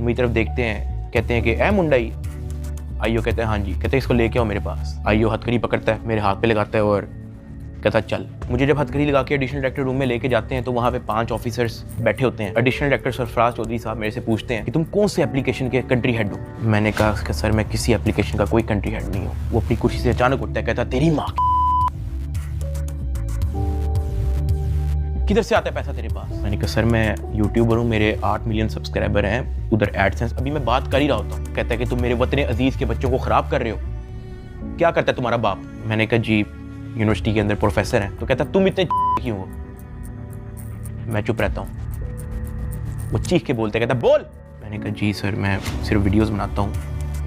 मेरी तरफ देखते हैं, कहते हैं कि ए मुंडाई। आइयो कहते हैं हाँ जी। कहते हैं इसको लेके आओ मेरे पास। आइयो हथकड़ी पकड़ता है, मेरे हाथ पे लगाता है और कहता है चल। मुझे जब हथकड़ी लगा के एडिशनल डायरेक्टर रूम में लेके जाते हैं तो वहाँ पे 5 ऑफिसर्स बैठे होते हैं। एडिशनल डायरेक्टर सरफराज चौधरी साहब मेरे से पूछते हैं कि तुम कौन से एप्लीकेशन के कंट्री हेड हो। मैंने कहा सर मैं किसी एप्लीकेशन का कोई कंट्री हेड नहीं हूँ। वो अपनी कुर्सी से अचानक उठता है, कहता तेरी माँ किधर से आता है पैसा तेरे पास। मैंने कहा सर मैं यूट्यूबर हूँ, मेरे 8 मिलियन सब्सक्राइबर हैं, उधर एडसेंस अभी मैं बात कर ही रहा होता हूँ। कहता है कि तुम मेरे वतन अजीज के बच्चों को खराब कर रहे हो, क्या करता है तुम्हारा बाप। मैंने कहा जी यूनिवर्सिटी के अंदर प्रोफेसर हैं। तो कहता तुम इतने क्यों हो। मैं चुप रहता हूँ। वो चीख के बोलते, कहता बोल। मैंने कहा जी सर मैं सिर्फ वीडियोस बनाता हूँ,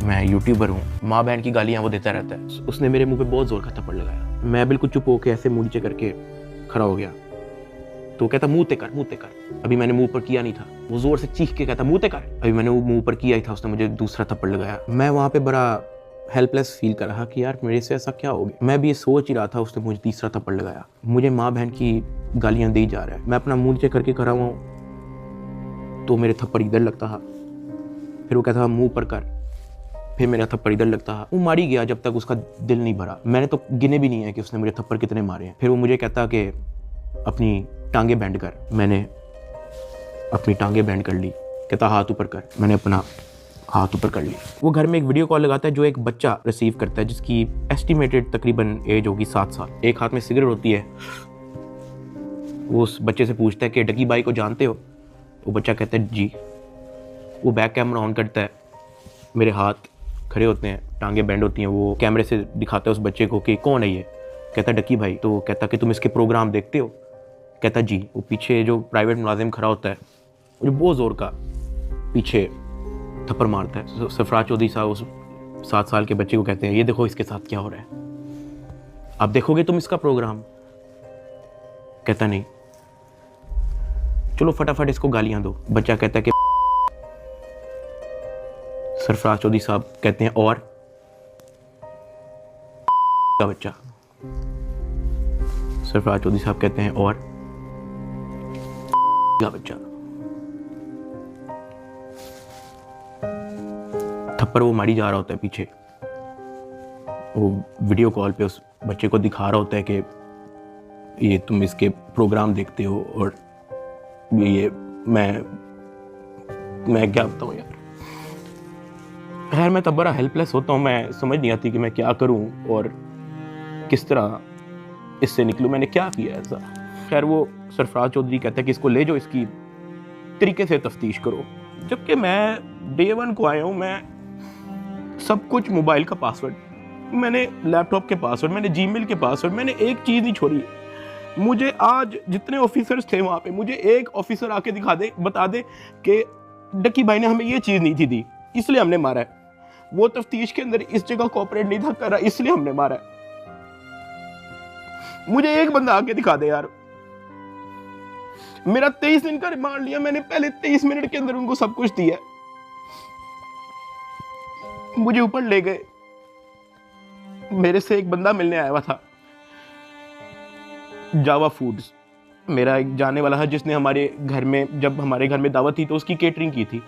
मैं यूट्यूबर हूँ। माँ बहन की गालियाँ वो देता रहता है। उसने मेरे मुंह पे बहुत जोर का थप्पड़ लगाया। मैं बिल्कुल चुप होकर ऐसे मुंह नीचे करके खड़ा हो गया। तो कहता मुंह ते कर। अभी मैंने मुंह पर किया नहीं था। वो जोर से चीख के कहता मुंह ते कर। अभी मैंने वो मुंह पर किया ही था, उसने मुझे दूसरा थप्पड़ लगाया। मैं वहाँ पे बड़ा हेल्पलेस फील कर रहा कि यार मेरे से ऐसा क्या हो गया। मैं भी ये सोच ही रहा था, उसने मुझे तीसरा थप्पड़ लगाया। मुझे माँ बहन की गालियाँ दी जा रहा है। मैं अपना मुंह नीचे करके खड़ा हुआ हूँ तो मेरे थप्पड़ इधर लगता है, फिर वो कहता मुंह पर कर, फिर मेरा थप्पड़ इधर लगता है। वो मारी गया जब तक उसका दिल नहीं भरा। मैंने तो गिने भी नहीं है कि उसने मुझे थप्पड़ कितने मारे हैं। फिर वो मुझे कहता कि अपनी टांगे बैंड कर। मैंने अपनी टांगे बैंड कर ली। कहता हाथ ऊपर कर। मैंने अपना हाथ ऊपर कर ली। वो घर में एक वीडियो कॉल लगाता है जो एक बच्चा रिसीव करता है जिसकी एस्टिमेटेड तकरीबन एज होगी 7 साल। एक हाथ में सिगरेट होती है। वो उस बच्चे से पूछता है कि डकी बाई को जानते हो। वो बच्चा कहता है जी। वो बैक कैमरा ऑन करता है, मेरे हाथ खड़े होते हैं, टांगे बैंड होती हैं। वो कैमरे से दिखाता है उस बच्चे को कि कौन है ये। कहता है डकी भाई। तो कहता कि तुम इसके प्रोग्राम देखते हो। कहता जी। वो पीछे जो प्राइवेट मुलाजिम खड़ा होता है वो बहुत जोर का पीछे थप्पड़ मारता है। सरफराज चौधरी साहब उस 7 साल के बच्चे को कहते हैं ये देखो इसके साथ क्या हो रहा है, आप देखोगे तुम इसका प्रोग्राम। कहता नहीं, चलो फटाफट इसको गालियां दो। बच्चा कहता है कि सरफराज चौधरी साहब कहते हैं और का बच्चा। सरफराज चौधरी साहब कहते हैं और का बच्चा। थप्पड़ वो मारी जा रहा होता है पीछे। वो वीडियो कॉल पे उस बच्चे को दिखा रहा होता है कि ये तुम इसके प्रोग्राम देखते हो और ये मैं क्या बताऊं यार। खैर मैं तब बड़ा हेल्पलेस होता हूँ। मैं समझ नहीं आती कि मैं क्या करूं और किस तरह इससे निकलूं। मैंने क्या किया ऐसा। खैर वो सरफराज चौधरी कहता है कि इसको ले जाओ, इसकी तरीके से तफ्तीश करो। जबकि मैं डे 1 को आया हूँ। मैं सब कुछ, मोबाइल का पासवर्ड, मैंने लैपटॉप के पासवर्ड, मैंने जीमेल के पासवर्ड, मैंने एक चीज़ नहीं छोड़ी। मुझे आज जितने ऑफिसर्स थे वहाँ पे, मुझे एक ऑफिसर आके दिखा दे, बता दे कि डकी भाई ने हमें ये चीज़ नहीं थी दी इसलिए हमने मारा है। वो तफ्तीश के अंदर इस जगह कोऑपरेट नहीं था कर रहा इसलिए हमने मारा है। मुझे एक बंदा आके दिखा दे यार। मेरा 23 दिन का रिमांड लिया मैंने, पहले 23 मिनट के अंदर उनको सब कुछ दिया। मुझे ऊपर ले गए। मेरे से एक बंदा मिलने आया हुआ था, जावा फूड्स, मेरा एक जाने वाला है जिसने हमारे घर में, जब हमारे घर में दावत थी तो उसकी केटरिंग की थी।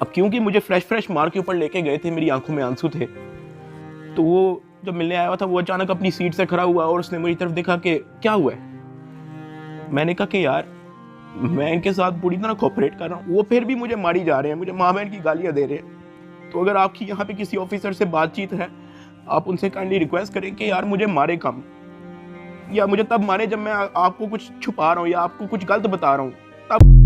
अब क्योंकि मुझे फ्रेश मार के ऊपर लेके गए थे, मेरी आंखों में आंसू थे, तो वो जब मिलने आया हुआ था वो अचानक अपनी सीट से खड़ा हुआ और उसने मेरी तरफ देखा कि क्या हुआ है। मैंने कहा कि यार मैं इनके साथ पूरी तरह कोऑपरेट कर रहा हूँ, वो फिर भी मुझे मारी जा रहे हैं, मुझे माँ बहन की गालियाँ दे रहे हैं। तो अगर आपकी यहाँ पे किसी ऑफिसर से बातचीत है, आप उनसे काइंडली रिक्वेस्ट करें कि यार मुझे मारे कम, या मुझे तब मारे जब मैं आपको कुछ छुपा रहा हूँ या आपको कुछ गलत बता रहा हूँ, तब